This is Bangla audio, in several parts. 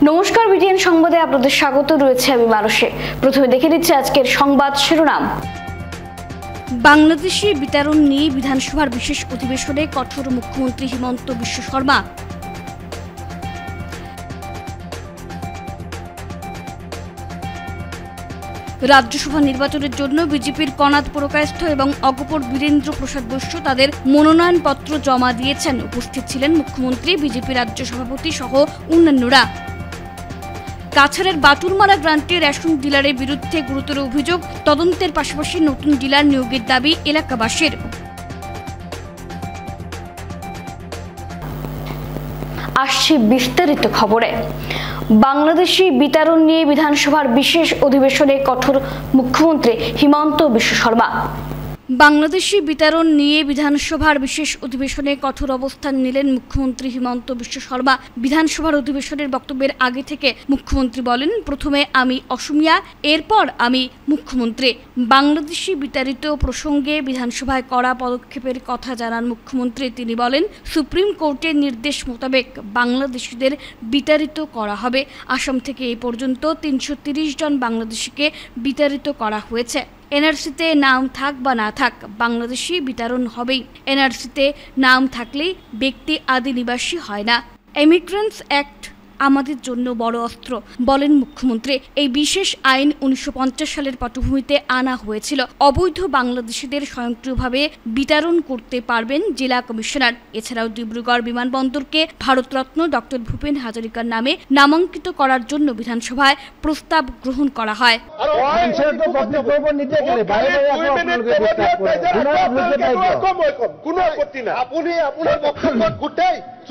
নমস্কার, বিটিএন সংবাদে আপনাদের স্বাগত রয়েছে আমি মানসে। প্রথমে দেখে নিচ্ছে আজকের সংবাদ শিরোনাম। বাংলাদেশি বিতরণ নিয়ে বিধানসভার বিশেষ অধিবেশনে কঠোর মুখ্যমন্ত্রী হিমন্ত বিশ্ব শর্মা। রাজ্যসভা নির্বাচনের জন্য বিজেপির কনাদ পুরকায়স্থ এবং অগপর বীরেন্দ্র প্রসাদ বৈশ্য তাদের মনোনয়নপত্র জমা দিয়েছেন। উপস্থিত ছিলেন মুখ্যমন্ত্রী, বিজেপি রাজ্য সভাপতি সহ অন্যান্যরা। কাছাড়ের বাটুরমারা গ্রান্টে রেশন ডিলারের বিরুদ্ধে গুরুতর অভিযোগ, তদন্তের পাশাপাশি নতুন ডিলার নিয়োগের দাবি এলাকাবাসীর। আসছে বিস্তারিত খবরে। বাংলাদেশি বিতরণ নিয়ে বিধানসভার বিশেষ অধিবেশনে কঠোর মুখ্যমন্ত্রী হিমন্ত বিশ্ব শর্মা। বাংলাদেশি বিতরণ নিয়ে বিধানসভার বিশেষ অধিবেশনে কঠোর অবস্থান নিলেন মুখ্যমন্ত্রী হিমন্ত বিশ্ব শর্মা। বিধানসভার অধিবেশনের বক্তব্যের আগে থেকে মুখ্যমন্ত্রী বলেন, প্রথমে আমি অসমিয়া, এরপর আমি মুখ্যমন্ত্রী। বাংলাদেশি বিতাড়িত প্রসঙ্গে বিধানসভায় কড়া পদক্ষেপের কথা জানান মুখ্যমন্ত্রী। তিনি বলেন, সুপ্রিম কোর্টের নির্দেশ মোতাবেক বাংলাদেশিদের বিতাড়িত করা হবে। আসাম থেকে এই পর্যন্ত ৩৩০ জন বাংলাদেশিকে বিতাড়িত করা হয়েছে। এনআরসিতে নাম থাক বা না থাক, বাংলাদেশি বিতরণ হবেই। এনআরসিতে নাম থাকলেই ব্যক্তি আদি নিবাসী হয় না। ইমিগ্রেন্টস অ্যাক্ট আমাদের জন্য বড় অস্ত্র, বলেন মুখ্যমন্ত্রী। এই বিশেষ আইন ১৯৫০ সালের পটভূমিতে আনা হয়েছিল। অবৈধ বাংলাদেশিদের স্বয়ংক্রিয়ভাবে বিতরণ করতে পারবেন জেলা কমিশনার। এছাড়াও ডিব্রুগড় বিমানবন্দরকে ভারতরত্ন ডক্টর ভূপেন হাজারিকার নামে নামাঙ্কিত করার জন্য বিধানসভায় প্রস্তাব গ্রহণ করা হয়।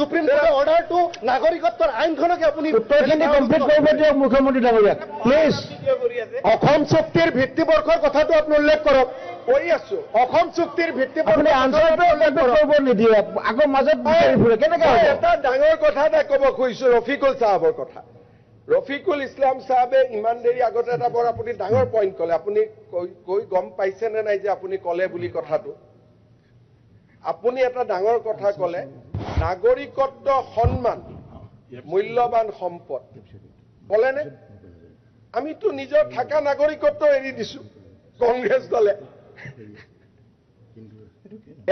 সুপ্রিম কোর্টের অর্ডাৰটো নাগৰিকত্বৰ আইনখনকে আপুনি মুখ্যমন্ত্ৰী ডাঙৰীয়া প্লিজ অসম চুক্তিৰ ভিত্তিবৰ্ষৰ কথাটো আপুনি উল্লেখ কৰক। কৈ আছো অসম চুক্তিৰ ভিত্তিবৰ্ষ নিদিয়ে আকৌ মাজত কেনেকে এটা ডাঙৰ কথা এটা ক'ব খুজিছো ৰফিকুল চাহাবৰ কথা। ৰফিকুল ইছলাম চাহাবে ইমান দেৰি আগতে এটা বৰ আপুনি ডাঙৰ পইণ্ট ক'লে। আপুনি কৈ গম পাইছে নে নাই যে আপুনি ক'লে বুলি কথাটো? আপুনি এটা ডাঙৰ কথা ক'লে, নাগৰিকত্ব সন্মান মূল্যৱান সম্পদ ক'লেনে? আমিতো নিজৰ থকা নাগৰিকত্ব এৰি দিছো। কংগ্ৰেছ দলে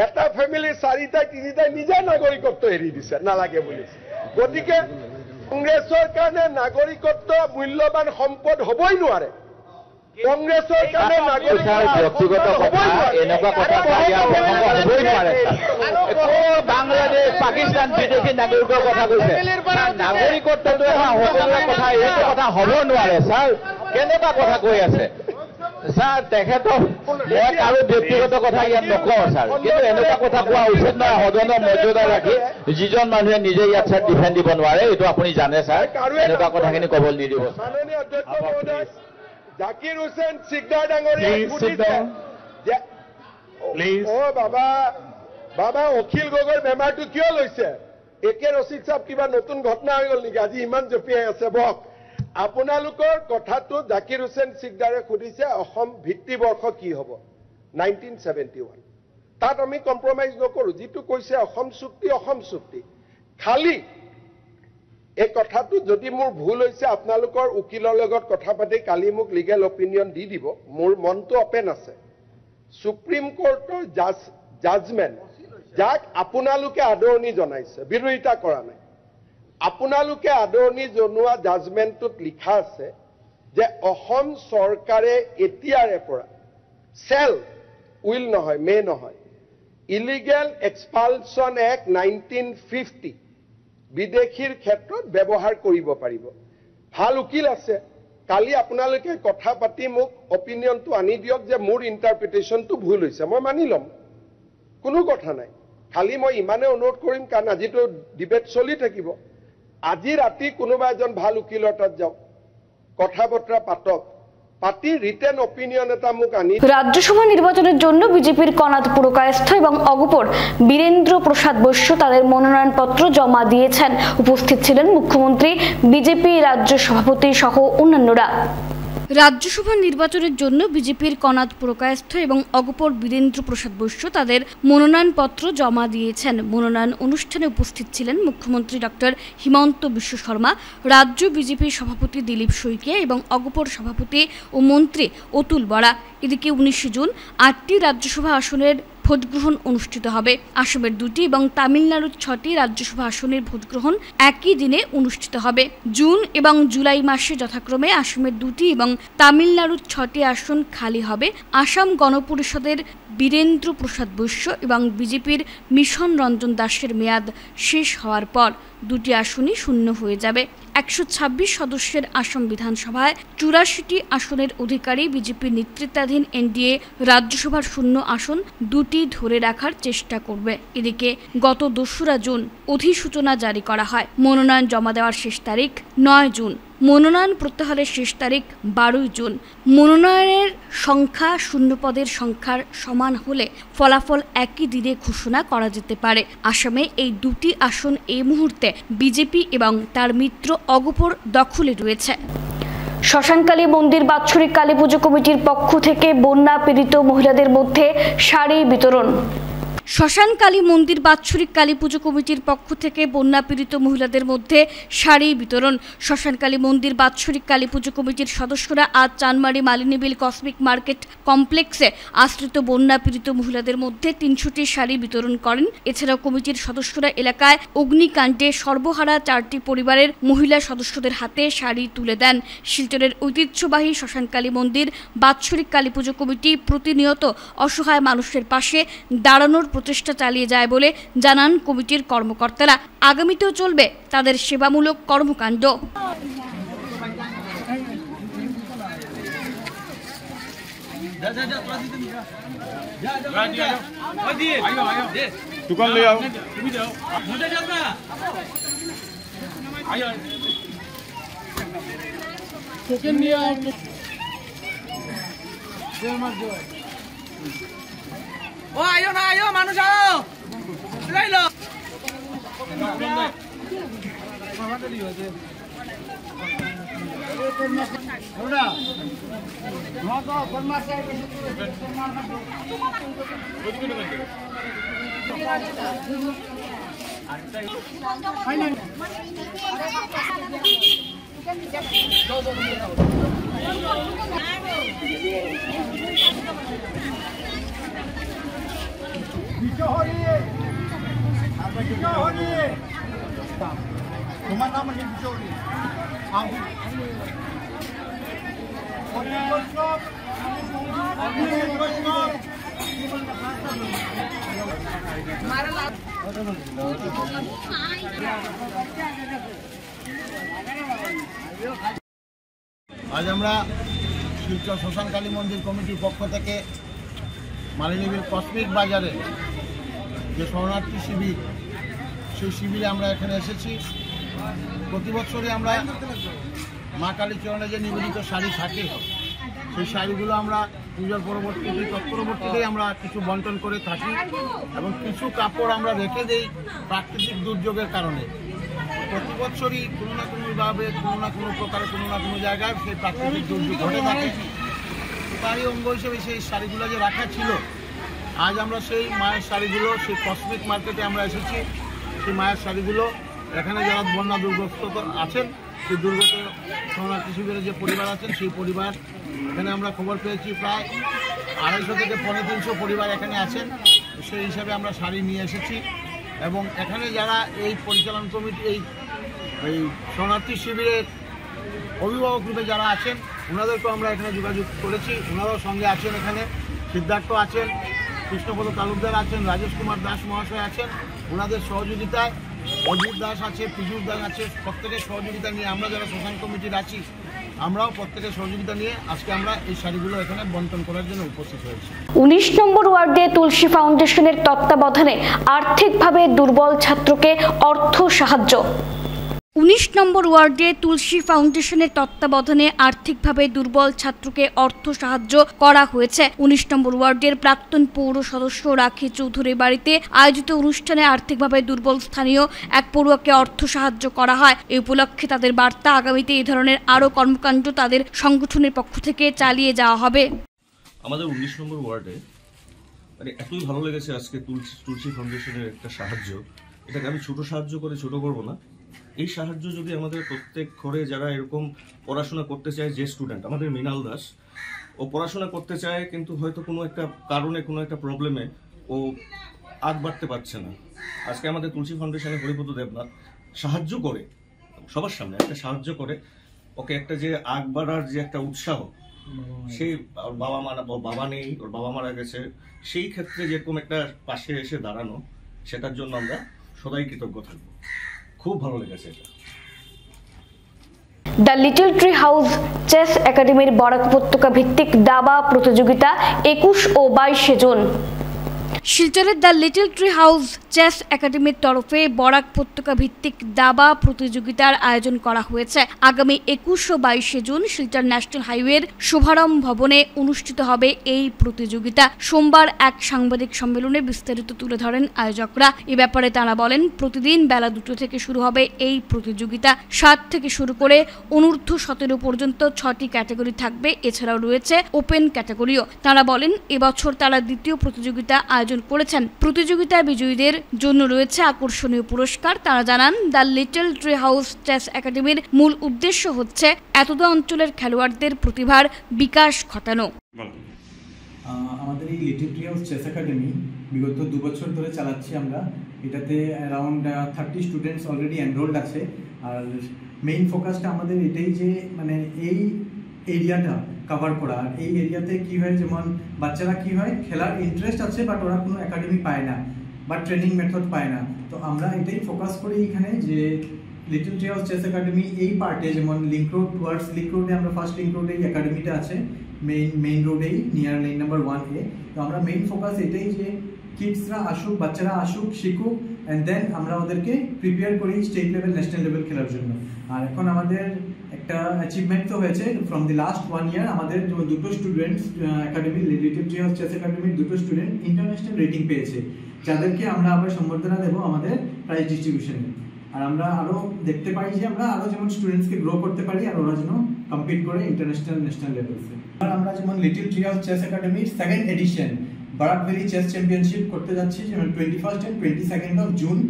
এটা ফেমিলিৰ ৪টাই ৩টাই নিজৰ নাগৰিকত্ব এৰি দিছে, নালাগে বুলি। গতিকে কংগ্ৰেছৰ কাৰণে নাগৰিকত্ব মূল্যৱান সম্পদ হ'বই নোৱাৰে। কংগ্ৰেছৰ কাৰণে ব্যক্তিগত কথা এনেকুৱা কথা হ'বই নোৱাৰে। বাংলাদেশ, পাকিস্তান বিদেশী নাগৰিকৰ কথা কৈছে, নাগৰিকত্বটো সকলোৰে কথা, এইটো কথা হ'ব নোৱাৰে। ছাৰ কেনেকুৱা কথা কৈ আছে ছাৰ? তেখেতক মই আৰু ব্যক্তিগত কথা ইয়াত নকওঁ ছাৰ, কিন্তু এনেকুৱা কথা কোৱা উচিত নহয়। সদনৰ মৰ্যাদা ৰাখি যিজন মানুহে নিজে ইয়াত ছাৰ ডিফেণ্ড দিব নোৱাৰে, এইটো আপুনি জানে ছাৰ। এনেকুৱা কথাখিনি ক'বলৈ নিদিব। জাকিৰ হুছেইন সিকদাৰ ডাঙৰীয়া, বাবা অখিল গগৈৰ বেমাৰটো কিয় লৈছে? একে ৰচিদ চাপ কিবা নতুন ঘটনা হৈ গ'ল নেকি? আজি ইমান জপিয়াই আছে বক। আপোনালোকৰ কথাটো জাকিৰ হুছেইন সিকদাৰে সুধিছে, অসম ভিত্তিবৰ্ষ কি হ'ব 1971। তাত আমি কম্প্ৰমাইজ নকৰো। যিটো কৈছে অসম চুক্তি, অসম চুক্তি। খালি এই কথাটো যদি মোৰ ভুল হৈছে, আপোনালোকৰ উকিলৰ লগত কথা পাতি কালি মোক লিগেল অপিনিয়ন দি দিব। মোৰ মনটো অপেন আছে। সুপ্ৰিম কোৰ্টৰ জাজমেণ্ট, যাক আপোনালোকে আদৰণি জনাইছে, বিৰোধিতা কৰা নাই, আপোনালোকে আদৰণি জনোৱা জাজমেণ্টটোত লিখা আছে যে অসম চৰকাৰে এতিয়াৰে পৰা উইল নহয়, মে নহয়, ইলিগেল এক্সপালছন এক্ট 1950 বিদেশীৰ ক্ষেত্ৰত ব্যৱহাৰ কৰিব পাৰিব। ভাল উকিল আছে। কালি আপোনালোকে কথা পাতি মোক অপিনিয়নটো আনি দিয়ক যে মোৰ ইণ্টাৰপ্ৰিটেশ্যনটো ভুল হৈছে, মই মানি ল'ম, কোনো কথা নাই। খালি মই ইমানে অনুৰোধ কৰিম, কাৰণ আজিতো ডিবেট চলি থাকিব, আজি ৰাতি কোনোবা এজন ভাল উকিলৰ তাত যাওক, কথা বতৰা পাতক, পাতি রিটেন অপিনিয়ন এটা মোক আনি। রাজ্যসভা নির্বাচনের জন্য বিজেপির কনাদ পুরকায়স্থ এবং অগপর বীরেন্দ্র প্রসাদ বৈশ্য তাদের মনোনয়নপত্র জমা দিয়েছেন। উপস্থিত ছিলেন মুখ্যমন্ত্রী, বিজেপি রাজ্য সভাপতি সহ অন্যান্যরা। রাজ্যসভা নির্বাচনের জন্য বিজেপির কনাদ পুরকায়স্থ এবং অগপর বীরেন্দ্র প্রসাদ বৈশ্য তাদের মনোনয়নপত্র জমা দিয়েছেন। মনোনয়ন অনুষ্ঠানে উপস্থিত ছিলেন মুখ্যমন্ত্রী ডক্টর হিমন্ত বিশ্ব শর্মা, রাজ্য বিজেপির সভাপতি দিলীপ শইকিয়া এবং অগপর সভাপতি ও মন্ত্রী অতুল বরা। এদিকে 19 জুন 8টি রাজ্যসভা আসনের ভোটগ্রহণ অনুষ্ঠিত হবে। আসামের 2টি এবং তামিলনাড়ুর 6টি রাজ্যসভা আসনের ভোটগ্রহণ একই দিনে অনুষ্ঠিত হবে। জুন এবং জুলাই মাসে যথাক্রমে আসামের 2টি এবং তামিলনাড়ুর 6টি আসন খালি হবে। আসাম গণপরিষদের বীরেন্দ্র প্রসাদ বৈশ্য এবং বিজেপির মিশন রঞ্জন দাসের মেয়াদ শেষ হওয়ার পর 2টি আসনই শূন্য হয়ে যাবে। 126 সদস্যের আসাম বিধানসভায় 84টি আসনের অধিকারী বিজেপির নেতৃত্বাধীন এনডিএ রাজ্যসভার শূন্য আসন 2টি ধরে রাখার চেষ্টা করবে। এদিকে গত 2রা জুন অধিসূচনা জারি করা হয়। মনোনয়ন জমা দেওয়ার শেষ তারিখ 9 জুন। মনোনয়ন প্রত্যাহারের শেষ তারিখ 12 জুন। মনোনয়নের সংখ্যা শূন্যপদের সংখ্যার সমান হলে ফলাফল একই দিনে ঘোষণা করা যেতে পারে। আসামে এই 2টি আসন এই মুহূর্তে বিজেপি এবং তার মিত্র অগপর দখলে রয়েছে। শ্মশানকালী মন্দির বাৎসরিক কালী পুজো কমিটির পক্ষ থেকে বন্যা পীড়িত মহিলাদের মধ্যে শাড়ি বিতরণ। শ্মশানকালী মন্দির বাৎসরিক কালী পুজো কমিটির পক্ষ থেকে বন্যা পীড়িত মহিলাদের মধ্যে শাড়ি বিতরণ। শ্মশানকালী মন্দির বাৎসরিক কালী পুজো কমিটির সদস্যরা আজ চানমারি মালিনীবিল কসমিক মার্কেট কমপ্লেক্সে আশ্রিত বন্যা পীড়িত মহিলাদের মধ্যে 300টি শাড়ি বিতরণ করেন। এছাড়াও কমিটির সদস্যরা এলাকায় অগ্নিকাণ্ডে সর্বহারা 4টি পরিবারের মহিলা সদস্যদের হাতে শাড়ি তুলে দেন। শিলচরের ঐতিহ্যবাহী শ্মশানকালী মন্দির বাৎসরিক কালী পুজো কমিটি প্রতিনিয়ত অসহায় মানুষের পাশে দাঁড়ানোর প্রচেষ্টা চালিয়ে যায় বলে জানান কমিটির কর্মকর্তারা। আগামীতেও চলবে তাদের সেবামূলক কর্মকাণ্ড। ও আয়ো না আয়ো মানুষ আয়ো লাইলো তোমার নাম কি বিচৌরি আজ আমরা শিলচর শ্মশানকালী মন্দির কমিটির পক্ষ থেকে মালিনীবিল কসমিক বাজারে যে শরণার্থী শিবির, সেই শিবিরে আমরা এখানে এসেছি। প্রতি বছরই আমরা মা কালীচরণে যে নিবেদিত শাড়ি থাকে, সেই শাড়িগুলো আমরা পূজার পরবর্তীতেই আমরা কিছু বন্টন করে থাকি এবং কিছু কাপড় আমরা রেখে দিই প্রাকৃতিক দুর্যোগের কারণে। প্রতি বছরই কোনো না কোনোভাবে কোনো না কোনো প্রকারে কোনো না কোনো জায়গায় সেই প্রাকৃতিক দুর্যোগ ঘটে থাকে। তারই অঙ্গ হিসেবে সেই শাড়িগুলো যে রাখা ছিল, আজ আমরা সেই মায়ের শাড়িগুলো সেই কসমিক মার্কেটে আমরা এসেছি। সেই মায়ের শাড়িগুলো এখানে যারা বন্যা দুর্গত আছেন, সেই দুর্গত শরণার্থী শিবিরের যে পরিবার আছেন, সেই পরিবার এখানে আমরা খবর পেয়েছি প্রায় 250 থেকে 350 পরিবার এখানে আছেন। সেই হিসাবে আমরা শাড়ি নিয়ে এসেছি এবং এখানে যারা এই পরিচালন কমিটি এই শরণার্থী শিবিরের অভিভাবক রূপে যারা আছেন, ওনাদেরকেও আমরা এখানে যোগাযোগ করেছি। ওনারাও সঙ্গে আছেন। এখানে সিদ্ধার্থ আছেন, কৃষ্ণপদ তালুকদার আছেন, রাজেশ কুমার দাস মহাশয় আছেন। ওনাদের সহযোগিতায় অজিত দাস আছে, পীযুষ দাস আছে, প্রত্যেকের সহযোগিতা নিয়ে আমরা যারা শ্মশান কমিটির আছি, আমরাও প্রত্যেকের সহযোগিতা নিয়ে আজকে আমরা এই শাড়িগুলো এখানে বন্টন করার জন্য উপস্থিত হয়েছি। 19 নম্বর ওয়ার্ডে তুলসী ফাউন্ডেশনের তত্ত্বাবধানে আর্থিকভাবে দুর্বল ছাত্রকে অর্থ সাহায্য। 19 নম্বর ওয়ার্ডে তুলসী ফাউন্ডেশনের তত্ত্বাবধানে আর্থিকভাবে দুর্বল ছাত্রকে অর্থ সাহায্য করা হয়েছে। 19 নম্বর ওয়ার্ডের প্রাক্তন পৌর সদস্য রাখি চৌধুরীর বাড়িতে আয়োজিত অনুষ্ঠানে আর্থিকভাবে দুর্বল স্থানীয় এক পড়ুয়াকে অর্থ সাহায্য করা হয়। এই উপলক্ষে তাদের বার্তা, আগামীতে এই ধরনের আরও কর্মকাণ্ড তাদের সংগঠনের পক্ষ থেকে চালিয়ে যাওয়া হবে। আমাদের 19 নম্বর ওয়ার্ডে মানে এতই ভালো লেগেছে আজকে তুলসী ফাউন্ডেশনের একটা সাহায্য। এটাকে আমি ছোট সাহায্য করে ছোট করব না। এই সাহায্য যদি আমাদের প্রত্যেক ঘরে যারা এরকম পড়াশোনা করতে চায়, যে স্টুডেন্ট আমাদের মৃণাল দাস, ও পড়াশোনা করতে চায় কিন্তু হয়তো কোনো একটা কারণে কোনো একটা প্রবলেমে ও আগ বাড়তে পারছে না, আজকে আমাদের তুলসী ফাউন্ডেশনের হরিপদ দেবনাথ সাহায্য করে, সবার সামনে একটা সাহায্য করে ওকে একটা যে আগ বাড়ার যে একটা উৎসাহ, সেই বাবা নেই, ওর বাবা মারা গেছে, সেই ক্ষেত্রে যেরকম একটা পাশে এসে দাঁড়ানো, সেটার জন্য আমরা সদাই কৃতজ্ঞ থাকবো। খুব ভালো লেগেছে এটা। The little tree house chess একাডেমির বরাক উপত্যকা ভিত্তিক দাবা প্রতিযোগিতা 21 ও 22 জুন। শিলচরের the little tree house chess একাডেমির তরফে বরাক উপত্যকা ভিত্তিক দাবা প্রতিযোগিতার আয়োজন করা হয়েছে। আগামী 21 ও 22 জুন শিলচর ন্যাশনাল হাইওয়ের শুভারম্ভ ভবনে অনুষ্ঠিত হবে এই প্রতিযোগিতা। সোমবার এক সাংবাদিক সম্মেলনে বিস্তারিত তুলে ধরেন আয়োজকরা। এ ব্যাপারে তারা বলেন, প্রতিদিন বেলা 2টো থেকে শুরু হবে এই প্রতিযোগিতা। 7 থেকে শুরু করে অনূর্ধ্ব 17 পর্যন্ত 6টি ক্যাটাগরি থাকবে, এছাড়াও রয়েছে ওপেন ক্যাটাগরিও। তারা বলেন, এবছর তারা দ্বিতীয় প্রতিযোগিতা আয়োজন করেছেন। প্রতিযোগিতা বিজয়ীদের জন্য রয়েছে আকর্ষণীয় পুরস্কার। তারা জানান, the little tree house chess একাডেমির মূল উদ্দেশ্য হচ্ছে এতদা অঞ্চলের খেলোয়াড়দের প্রতিভার বিকাশ ঘটানো। আমাদের এই little tree house chess academy বিগত 2 বছর ধরে চালাচ্ছি আমরা। এটাতে অ্যারাউন্ড 30 স্টুডেন্টস অলরেডি এনরোল্ড আছে। আর মেইন ফোকাসটা আমাদের এটাই যে মানে এই এরিয়াটা কভার করা। আর এই এরিয়াতে কি হয়, যেমন বাচ্চারা কি হয় খেলার ইন্টারেস্ট আছে বাট ওরা কোনো একাডেমি পায় না বা ট্রেনিং মেথড পায় না। তো আমরা এটাই ফোকাস করি এখানে যে little tree house chess academy এই পার্টে, যেমন লিঙ্ক রোড টুয়ার্ডস লিঙ্ক রোডে আমরা ফার্স্ট লিঙ্ক রোডে এই একাডেমিটা আছে, মেইন রোডেই নিয়ার লাইন নাম্বার 1A। তো আমরা মেইন ফোকাস এটাই যে কিডসরা আসুক, বাচ্চারা আসুক, শিখুক, অ্যান্ড দেন আমরা ওদেরকে প্রিপেয়ার করি স্টেট লেভেল, ন্যাশনাল লেভেল খেলার জন্য। আর এখন আমাদের একটা অ্যাচিভমেন্ট তো হয়েছে ফ্রম দি লাস্ট 1 ইয়ার। আমাদের 2টো students academy little tree house chess একাডেমির 2টো স্টুডেন্ট ইন্টারন্যাশনাল রেটিং পেয়েছে, যাদেরকে আমরা আবার সম্বর্ধনা দেবো আমাদের প্রাইজ ডিস্ট্রিবিউশনে। আর আমরা আরও দেখতে পাই যে আমরা আরও যেমন স্টুডেন্টসকে গ্রো করতে পারি আর ওরা যেন কম্পিট করে ইন্টারন্যাশনাল, ন্যাশনাল লেভেলসে। আর আমরা যেমন লিটল ট্রি হাউস চেস একাডেমির 2nd edition Barak valley chess championship করতে যাচ্ছি, যেমন 21 and 22 of June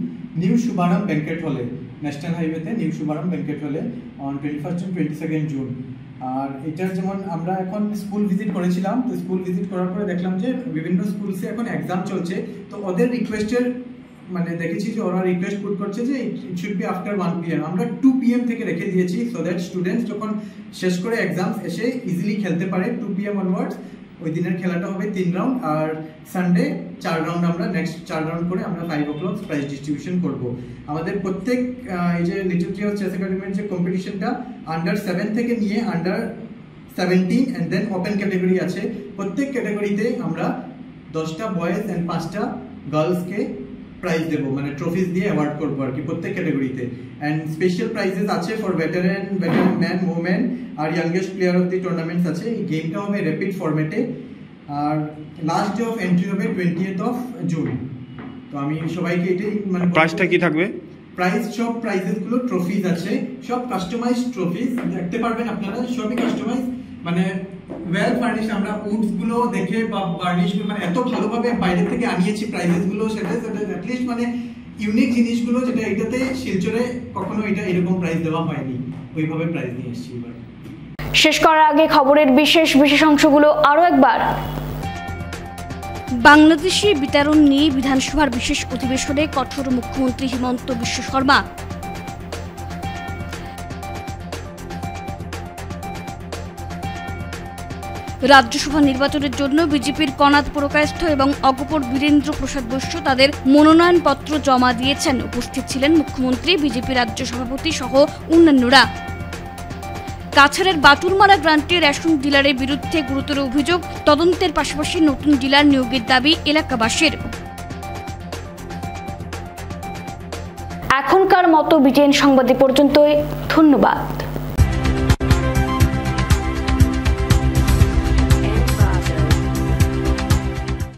new Shubharam banquet হলে, ন্যাশনাল হাইওয়েতে নিউ শুভারম ব্যাংকেট হলে অন 21 and 22 June। আর এটার যেমন আমরা এখন স্কুল ভিজিট করেছিলাম, তো স্কুল ভিজিট করার পরে দেখলাম যে বিভিন্ন স্কুলসে এখন এক্সাম চলছে। তো ওদের রিকোয়েস্টের মানে দেখেছি যে ওরা রিকোয়েস্ট পুট করছে যে it should be after 1 PM। আমরা 2 PM থেকে রেখে দিয়েছি, সো দ্যাট স্টুডেন্টস যখন শেষ করে এক্সামস এসে ইজিলি খেলতে পারে। 2 PM অনওয়ার্ডস ওই দিনের খেলাটা হবে 3 রাউন্ড, আর সানডে 4 রাউন্ড। আমরা নেক্সট 4 রাউন্ড করে আমরা 5 o'clock প্রাইজ ডিস্ট্রিবিউশন করব। আমাদের প্রত্যেক এই যে লিটল ট্রি হাউস চেস একাডেমির যে কম্পিটিশনটা আন্ডার 7 থেকে নিয়ে under 17 and then open category আছে। প্রত্যেক ক্যাটাগরিতে আমরা 10টা বয়েজ অ্যান্ড 5টা গার্লসকে প্রাইজ দেবো, মানে ট্রফিজ দিয়ে অ্যাওয়ার্ড করবো আর কি প্রত্যেক ক্যাটাগরিতে। অ্যান্ড স্পেশাল প্রাইজেস আছে ফর ভেটারেন ম্যান, ওমেন আর youngest player of the tournaments আছে। এই গেমটা হবে র্যাপিড ফরম্যাটে, আর লাস্ট ডে অফ এন্ট্রি হবে 20th of June। তো আমি সবাইকে এটাই মানে প্রাইসটা কি থাকবে? প্রাইস সব প্রাইজেসগুলো ট্রফিজ আছে, সব কাস্টমাইজ ট্রফিজ দেখতে পারবেন আপনারা, সবই কাস্টমাইজ মানে ওয়েল ফার্নিশ। আমরা উডস গুলো দেখে বা বার্নিশ মানে এত ভালোভাবে বাইরে থেকে আনিয়েছি প্রাইজেস গুলো, সেটা অ্যাটলিস্ট মানে ইউনিক জিনিসগুলো যেটা এটাতে শিলচরে কখনো এটা এরকম প্রাইস দেওয়া হয়নি, ওইভাবে প্রাইস নিয়ে এসেছি এবার। শেষ করার আগে খবরের বিশেষ অংশগুলো আরও একবার। বাংলাদেশি বিতরণ নিয়ে বিধানসভার বিশেষ অধিবেশনে কঠোর মুখ্যমন্ত্রী হিমন্ত বিশ্ব শর্মা। রাজ্যসভা নির্বাচনের জন্য বিজেপির কনাদ পুরকায়স্থ এবং অগপর বীরেন্দ্র প্রসাদ বৈশ্য তাদের মনোনয়নপত্র জমা দিয়েছেন। উপস্থিত ছিলেন মুখ্যমন্ত্রী, বিজেপি রাজ্য সভাপতি সহ অন্যান্যরা। কাছাড়ের বাটুরমারা গ্রান্টে রেশন ডিলারের বিরুদ্ধে গুরুতর অভিযোগ, তদন্তের পাশাপাশি নতুন ডিলার নিয়োগের দাবি এলাকাবাসীর। এখনকার মতো বিটিএন সংবাদ পর্যন্তই। ধন্যবাদ।